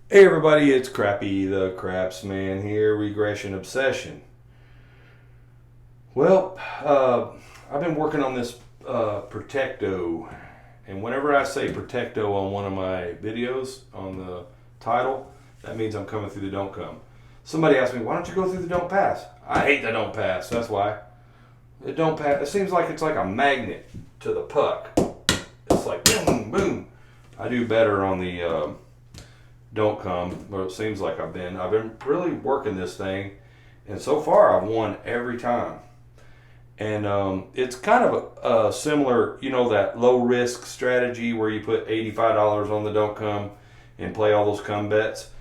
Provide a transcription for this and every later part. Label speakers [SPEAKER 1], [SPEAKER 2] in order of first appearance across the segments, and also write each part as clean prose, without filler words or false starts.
[SPEAKER 1] Hey everybody, it's Crappy the Craps Man here, Regression Obsession. Well, I've been working on this Protecto, and whenever I say Protecto on one of my videos on the title, that means I'm coming through the don't come. Somebody asked me, why don't you go through the don't pass? I hate the don't pass, that's why. The don't pass, it seems like it's like a magnet to the puck. It's like boom, boom. I do better on the don't come, but it seems like I've been really working this thing, and so far I've won every time. And it's kind of a similar, that low risk strategy where you put $85 on the don't come and play all those come bets.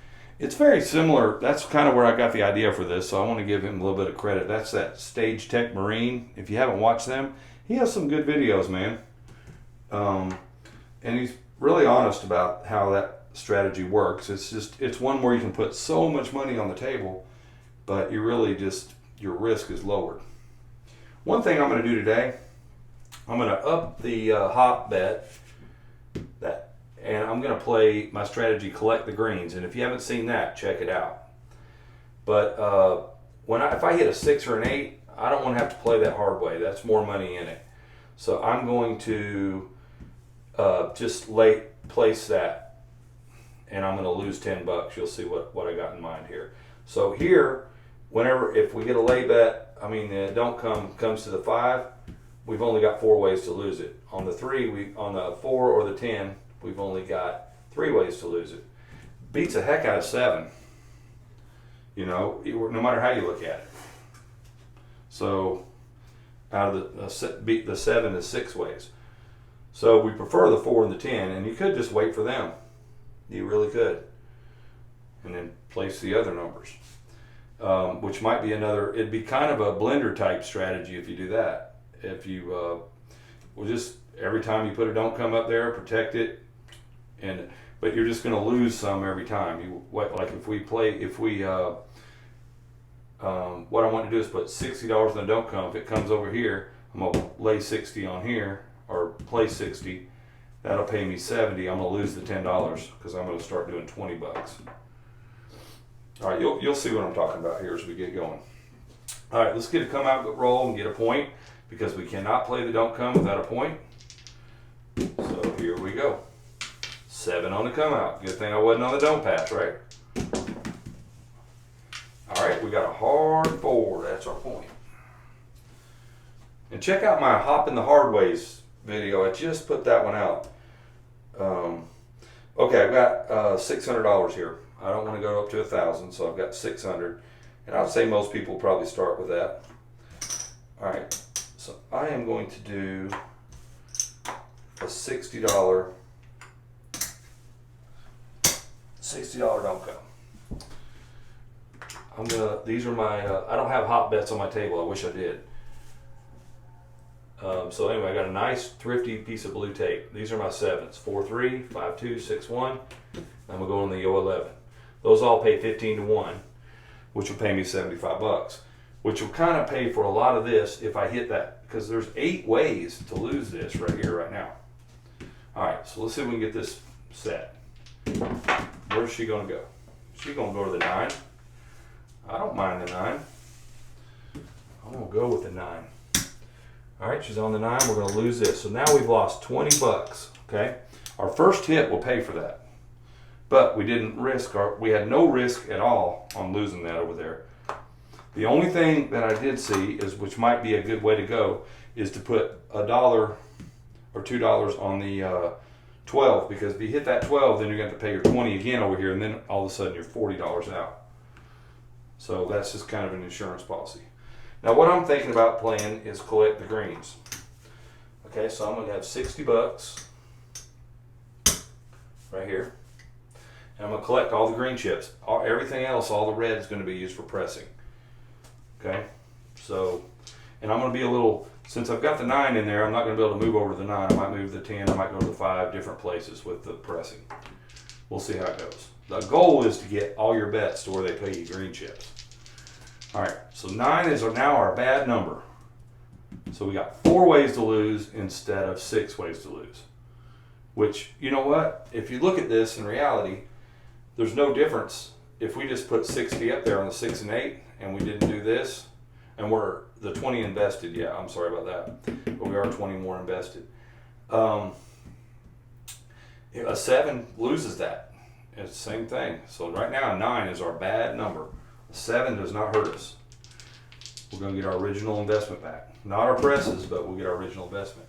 [SPEAKER 1] It's very similar. That's kind of where I got the idea for this, so I want to give him a little bit of credit. That's that Stage Tech Marine. If you haven't watched them, he has some good videos, man. And he's really honest about how that strategy works. It's one where you can put so much money on the table, but you really just your risk is lowered. One thing I'm going to do today, I'm going to up the hop bet that, and I'm going to play my strategy collect the greens. And if you haven't seen that, check it out. But if I hit a 6 or an 8, I don't want to have to play that hard way. That's more money in it. So I'm going to just place that, and I'm going to lose $10. You'll see what I got in mind here. So here, if we get a lay bet, don't comes to the 5, we've only got 4 ways to lose it. On the 3, on the 4 or the 10, we've only got 3 ways to lose it. Beats the heck out of 7. No matter how you look at it. So out of the 7 is 6 ways. So we prefer the 4 and the 10, and you could just wait for them. You really could. And then place the other numbers, which might be it'd be kind of a blender type strategy if you do that. If you every time you put a don't come up there, protect it, but you're just going to lose some every time. What I want to do is put $60 in the don't come. If it comes over here, I'm going to lay 60 on here, or play 60. That'll pay me 70. I'm going to lose the $10 because I'm going to start doing $20. All right, you'll see what I'm talking about here as we get going. All right, let's get a come out roll and get a point, because we cannot play the don't come without a point. So here we go. 7 on the come out. Good thing I wasn't on the don't pass, right? All right, we got a hard 4. That's our point. And check out my Hop in the Hard Ways video. I just put that one out. Okay, I've got $600 here. I don't want to go up to 1,000, so I've got 600, and I would say most people probably start with that. All right, so I am going to do a $60 don't come. These are my, I don't have hot bets on my table. I wish I did. So anyway, I got a nice thrifty piece of blue tape. These are my 7s, 4-3, 5-2, 6-1. I'm gonna go on the Yo 11. Those all pay 15 to 1, which will pay me $75, which will kind of pay for a lot of this if I hit that, because there's 8 ways to lose this right here, right now. All right, so let's see if we can get this set. Where's she gonna go? She's gonna go to the 9. I don't mind the 9. I'm gonna go with the 9. All right, she's on the 9. We're gonna lose this. So now we've lost $20. Okay, our first hit will pay for that, but we didn't risk we had no risk at all on losing that over there. The only thing that I did see is, which might be a good way to go, is to put $1 or $2 on the 12, because if you hit that 12, then you're going to have to pay your 20 again over here, and then all of a sudden you're $40 out. So that's just kind of an insurance policy. Now what I'm thinking about playing is collect the greens. Okay, so I'm going to have $60 right here. And I'm going to collect all the green chips. Everything else, all the red, is going to be used for pressing. Okay, so, and I'm going to be a little, since I've got the 9 in there, I'm not going to be able to move over to the 9. I might move the 10, I might go to the 5, different places with the pressing. We'll see how it goes. The goal is to get all your bets to where they pay you green chips. All right, so 9 is now our bad number. So we got 4 ways to lose instead of 6 ways to lose. Which, you know what? If you look at this in reality, there's no difference if we just put 60 up there on the 6 and 8 and we didn't do this, and we're the 20 invested. Yeah, I'm sorry about that, but we are 20 more invested. A 7 loses that. It's the same thing. So right now a 9 is our bad number. A 7 does not hurt us. We're going to get our original investment back. Not our presses, but we'll get our original investment.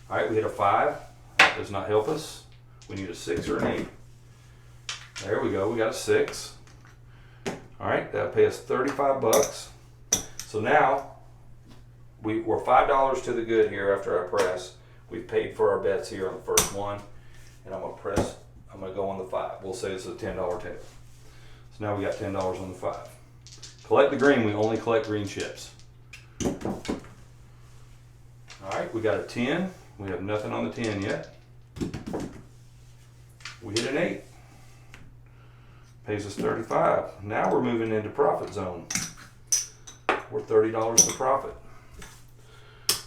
[SPEAKER 1] All right, we hit a 5. That does not help us. We need a 6 or an 8. There we go. We got a 6. All right, that'll pay us 35 bucks. So now we're $5 to the good here after I press. We've paid for our bets here on the first one, and I'm gonna press. I'm gonna go on the 5. We'll say it's a $10 table. So now we got $10 on the 5. Collect the green. We only collect green chips. All right, we got a 10. We have nothing on the 10 yet. We hit an 8. Pays us 35. Now we're moving into profit zone. We're $30 to profit.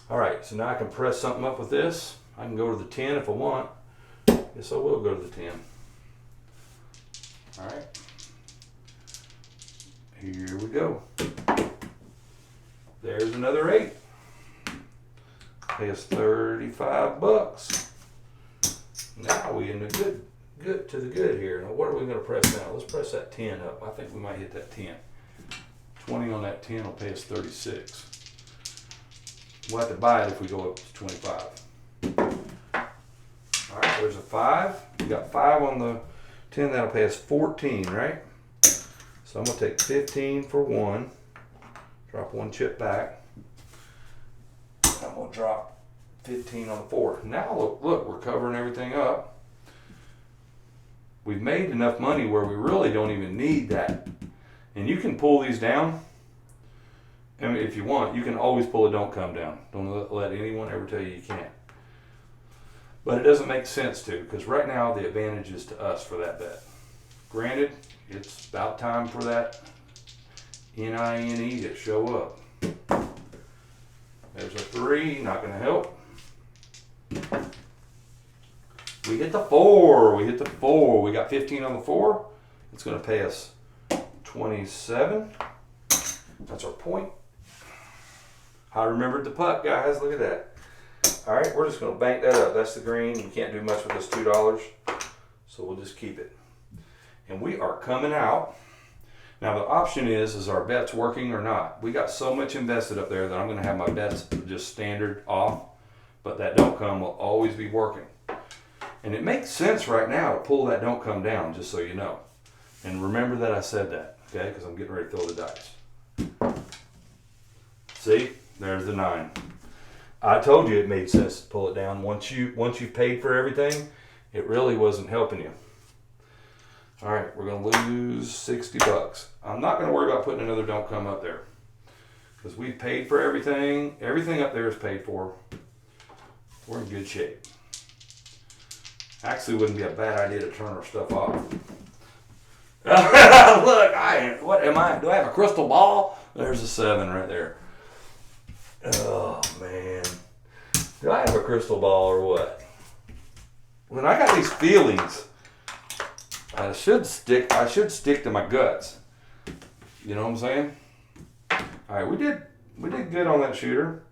[SPEAKER 1] All right, so now I can press something up with this. I can go to the 10 if I want. Yes, I will go to the 10. All right. Here we go. There's another 8. Pay us 35 bucks. Now we in the good to the good here. Now what are we going to press now? Let's press that 10 up. I think we might hit that 10. 20 on that 10 will pay us 36. We'll have to buy it if we go up to 25. All right, there's a 5. We got 5 on the 10. That'll pay us 14, right? So I'm going to take 15 for 1. Drop 1 chip back. I'm going to drop 15 on the 4. Now look, we're covering everything up. We've made enough money where we really don't even need that. And you can pull these down. I mean, if you want, you can always pull a don't come down. Don't let anyone ever tell you you can't. But it doesn't make sense to, because right now the advantage is to us for that bet. Granted, it's about time for that NINE to show up. There's a 3, not going to help. We hit the 4. We hit the 4. We got 15 on the 4. It's going to pay us 27. That's our point. I remembered the putt, guys. Look at that. All right, we're just going to bank that up. That's the green. We can't do much with this $2, so we'll just keep it. And we are coming out. Now the option is our bets working or not? We got so much invested up there that I'm going to have my bets just standard off, but that don't come will always be working. And it makes sense right now to pull that don't come down, just so you know. And remember that I said that, okay? Because I'm getting ready to throw the dice. See, there's the 9. I told you it made sense to pull it down. Once you've paid for everything, it really wasn't helping you. All right, we're going to lose 60 bucks. I'm not going to worry about putting another don't come up there, because we've paid for everything. Everything up there is paid for. We're in good shape. Actually, it wouldn't be a bad idea to turn our stuff off. Look, what am I? Do I have a crystal ball? There's a 7 right there. Oh, man. Do I have a crystal ball or what? When I got these feelings, I should stick to my guts. You know what I'm saying? All right, we did good on that shooter.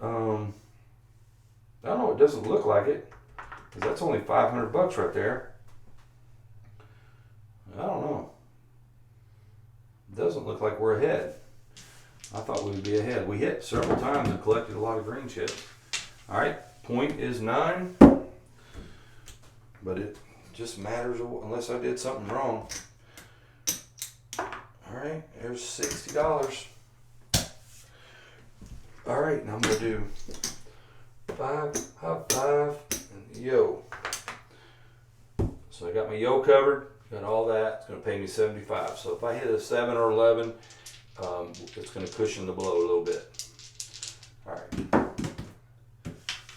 [SPEAKER 1] I don't know. It doesn't look like it, because that's only 500 bucks right there. I don't know. It doesn't look like we're ahead. I thought we would be ahead. We hit several times and collected a lot of green chips. All right, point is 9, but it just matters unless I did something wrong. All right, there's $60. All right, now I'm gonna do 5, hop 5, and yo. So I got my yo covered, got all that. It's gonna pay me 75. So if I hit a 7 or 11, it's going to cushion the blow a little bit. All right.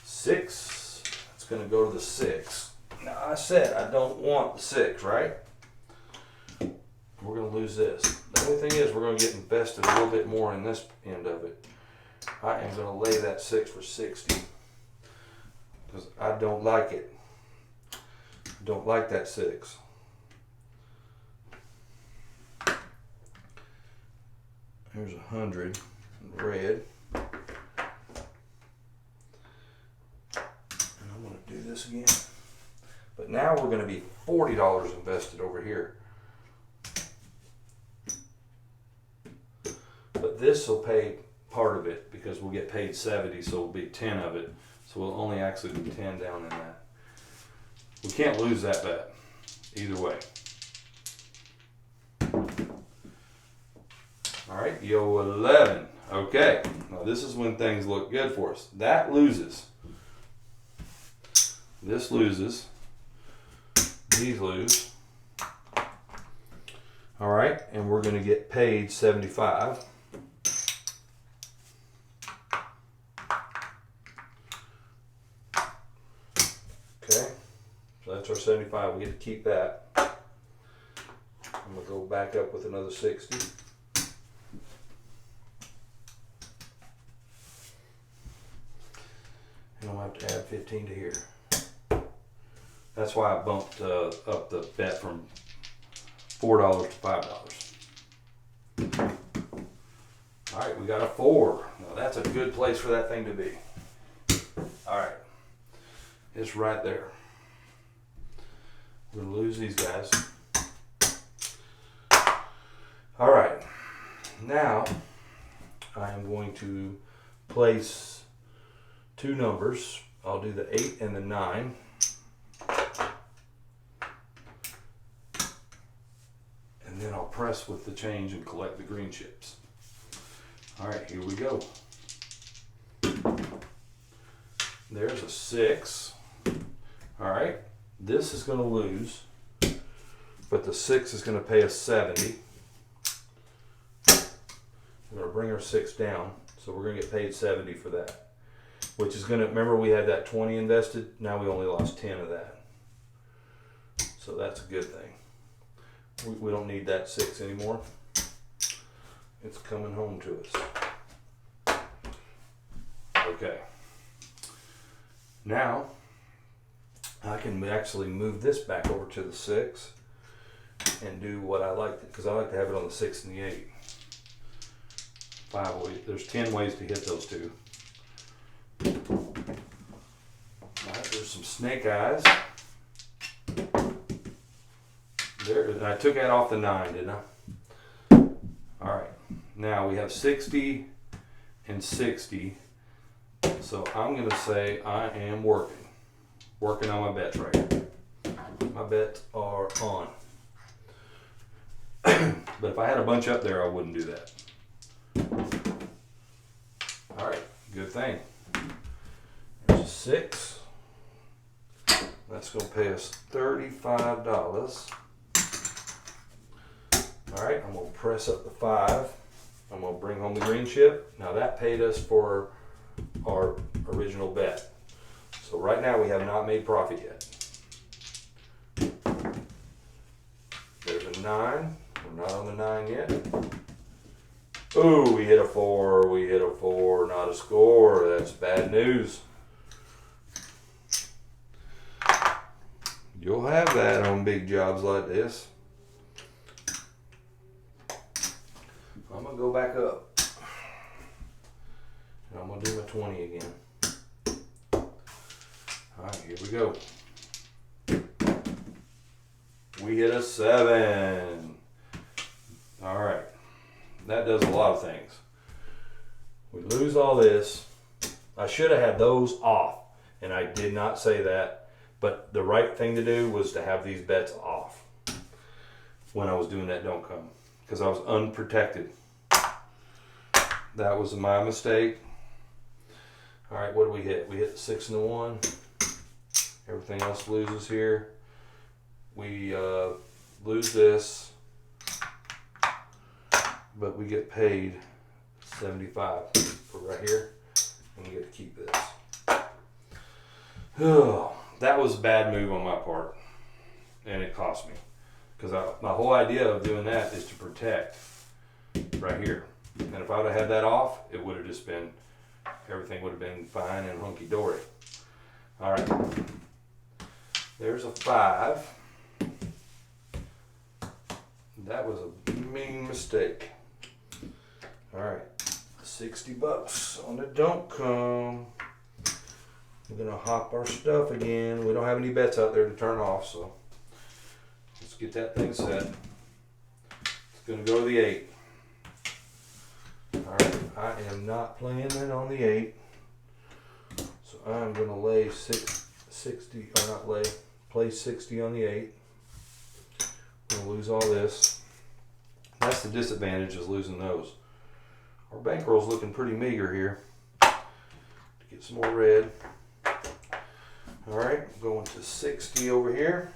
[SPEAKER 1] 6. It's going to go to the 6. Now I said I don't want the 6, right? We're going to lose this. The only thing is we're going to get invested a little bit more in this end of it. I am going to lay that 6 for 60, because I don't like it. I don't like that 6. Here's 100 in red. And I'm going to do this again. But now we're going to be $40 invested over here. But this will pay part of it because we'll get paid 70, so it'll be 10 of it. So we'll only actually do 10 down in that. We can't lose that bet either way. All right, yo 11. Okay, now this is when things look good for us. That loses. This loses. These lose. All right, and we're going to get paid 75. Okay, so that's our 75. We get to keep that. I'm going to go back up with another 60. And I'll have to add 15 to here. That's why I bumped up the bet from $4 to $5. All right, we got a 4. Now that's a good place for that thing to be. All right, it's right there. We're gonna lose these guys. All right, now I am going to place 2 numbers. I'll do the 8 and the 9. And then I'll press with the change and collect the green chips. All right, here we go. There's a 6. All right, this is going to lose, but the 6 is going to pay us 70. We're going to bring our 6 down, so we're going to get paid 70 for that, which is going to, remember we had that 20 invested, now we only lost 10 of that. So that's a good thing. We don't need that 6 anymore. It's coming home to us. Okay. Now, I can actually move this back over to the 6 and do what I like, because I like to have it on the 6 and the 8. 5 ways. There's 10 ways to hit those 2. All right, there's some snake eyes. There, and I took that off the 9, didn't I? All right, now we have 60 and 60. So I'm going to say I am working on my bets right here. My bets are on. But if I had a bunch up there, I wouldn't do that. All right, good thing. There's a 6. That's going to pay us $35. All right, I'm going to press up the 5. I'm going to bring home the green chip. Now that paid us for our original bet. So right now we have not made profit yet. There's a 9. We're not on the 9 yet. Ooh, we hit a 4. We hit a 4. Not a score. That's bad news. You'll have that on big jobs like this. I'm going to go back up. And I'm going to do my 20 again. Alright, here we go. We hit a 7. Alright. That does a lot of things. We lose all this. I should have had those off, and I did not say that. But the right thing to do was to have these bets off when I was doing that don't come, because I was unprotected. That was my mistake. All right, what do we hit? We hit the 6 and the 1. Everything else loses here. We lose this, but we get paid 75 for right here, and we get to keep this. Oh, that was a bad move on my part, and it cost me, because my whole idea of doing that is to protect right here. And if I would have had that off, it would have just been, everything would have been fine and hunky-dory. All right, there's a 5. That was a mean mistake. All right, $60 on the don't come. We're gonna hop our stuff again. We don't have any bets out there to turn off, so let's get that thing set. It's gonna go to the 8. All right, I am not playing it on the 8, so I'm gonna lay 60, or not lay, play 60 on the 8. I'm gonna lose all this. That's the disadvantage, is losing those. Our bankroll's looking pretty meager here. Get some more red. All right, I'm going to 60 over here.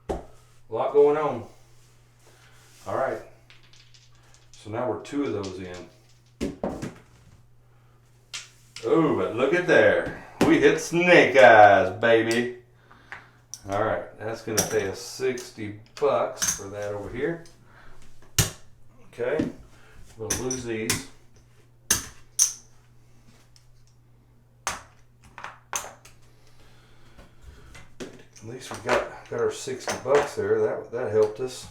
[SPEAKER 1] A lot going on. All right, so now we're 2 of those in. Oh, but look at there. We hit snake eyes, baby. All right, that's gonna pay us $60 for that over here. Okay, we'll lose these. At least we got our $60 there. That helped us.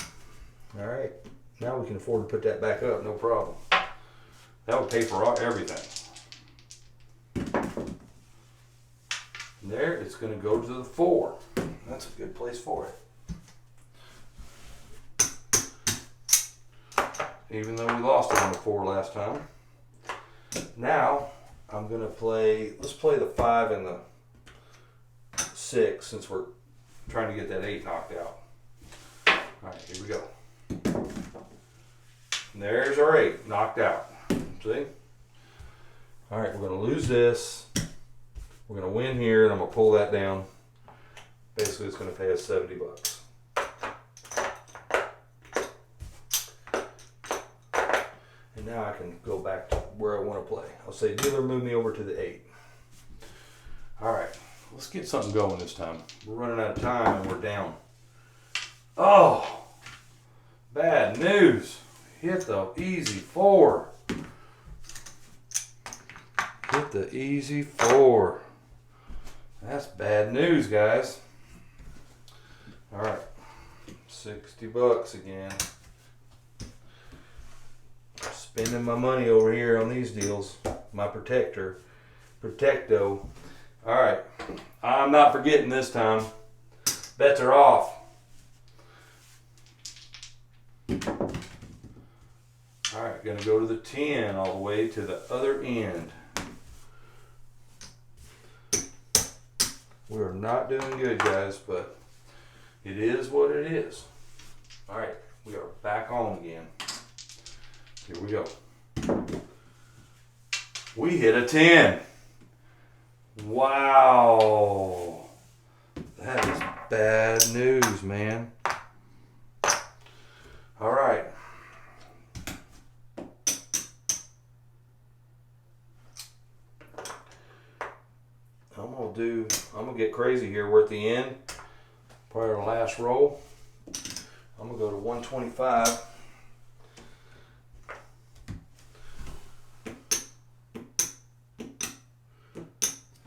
[SPEAKER 1] All right, now we can afford to put that back up, no problem. That would pay for everything. And there, it's going to go to the 4. That's a good place for it. Even though we lost it on the 4 last time. Now, I'm going to play, let's play the 5 and the 6 since we're trying to get that 8 knocked out. All right, here we go. And there's our 8 knocked out. See? All right, we're going to lose this. We're going to win here, and I'm going to pull that down. Basically, it's going to pay us $70. And now I can go back to where I want to play. I'll say, dealer, move me over to the 8. All right, let's get something going this time. We're running out of time, and we're down. Oh, bad news. Hit the easy 4. Hit the easy 4. That's bad news, guys. All right, $60 again. Spending my money over here on these deals. My Protecto. All right, I'm not forgetting this time. Bets are off. All right, gonna go to the 10 all the way to the other end. We're not doing good, guys, but it is what it is. All right, we are back on again. Here we go. We hit a 10. Wow. That is bad news, man. All right. I'm gonna get crazy here. We're at the end, probably our last roll. I'm gonna go to 125.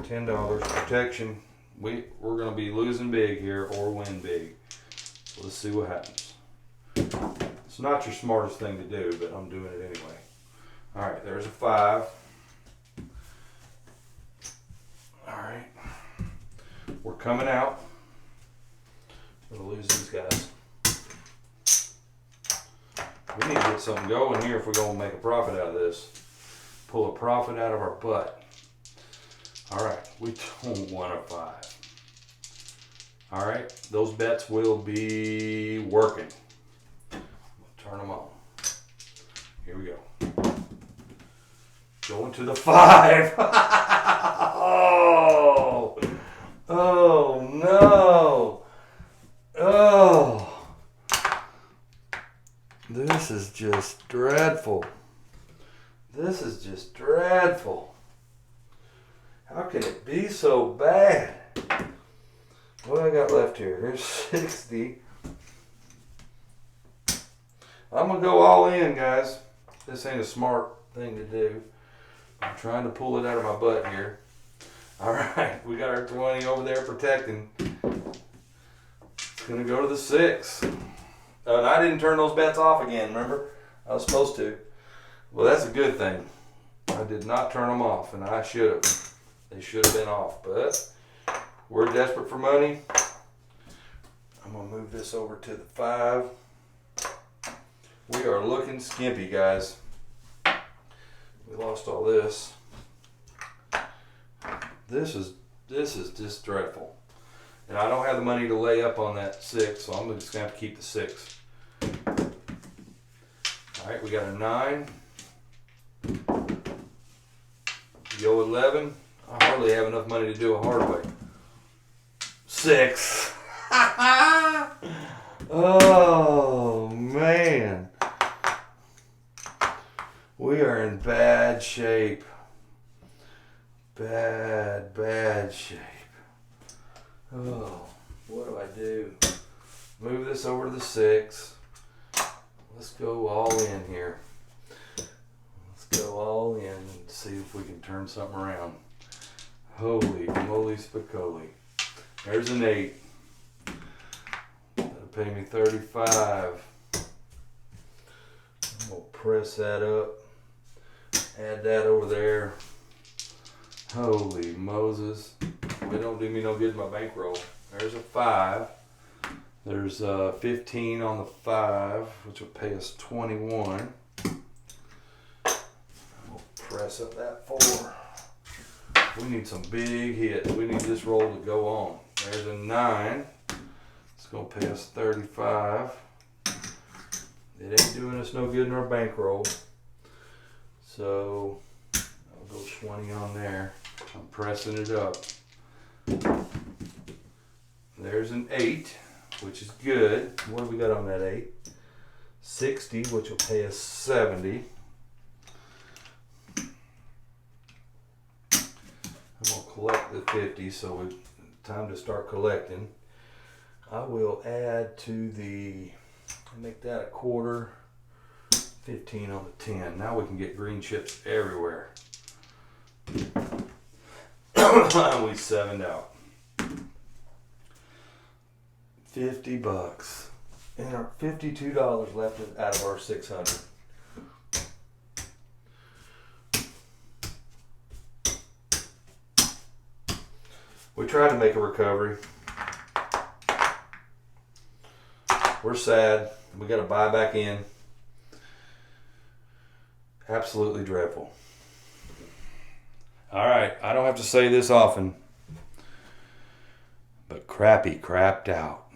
[SPEAKER 1] $10 protection. We're gonna be losing big here or win big. So let's see what happens. It's not your smartest thing to do, but I'm doing it anyway. All right, there's a 5. All right, we're coming out. We're gonna lose these guys. We need to get something going here if we're gonna make a profit out of this. Pull a profit out of our butt. All right, we don't want a 5. All right, those bets will be working. Turn them on. Here we go. Going to the 5. Oh no. Oh. This is just dreadful. This is just dreadful. How can it be so bad? What I got left here? Here's 60. I'm going to go all in, guys. This ain't a smart thing to do. I'm trying to pull it out of my butt here. All right, we got our 20 over there protecting. gonna go to the 6. And I didn't turn those bets off again, remember? I was supposed to. Well, that's a good thing. I did not turn them off, and I should have. They should have been off, but we're desperate for money. I'm gonna move this over to the 5. We are looking skimpy, guys. We lost all this. This is just dreadful. And I don't have the money to lay up on that 6, so I'm just gonna have to keep the 6. Alright, we got a 9. Yo 11. I hardly have enough money to do a hard way. 6. Oh man. We are in bad shape. Bad shape. Oh, what do I do? Move this over to the 6. Let's go all in here. Let's go all in and see if we can turn something around. Holy moly spicoli. There's an 8. That'll pay me 35. I'm gonna press that up. Add that over there. Holy Moses. It don't do me no good in my bankroll. There's a 5. There's 15 on the 5, which will pay us 21. We'll press up that 4. We need some big hits. We need this roll to go on. There's a 9. It's going to pay us 35. It ain't doing us no good in our bankroll. So I'll go 20 on there. I'm pressing it up. There's an 8, which is good. What do we got on that 8? 60, which will pay us 70. I'm going to collect the 50, so it's time to start collecting. I will add to the, make that a quarter, 15 on the 10. Now we can get green chips everywhere. We 7'd out. $50 and our $52 left out of our 600. We tried to make a recovery. We're sad. We got to buy back in. Absolutely dreadful. All right, I don't have to say this often, but crappy crapped out.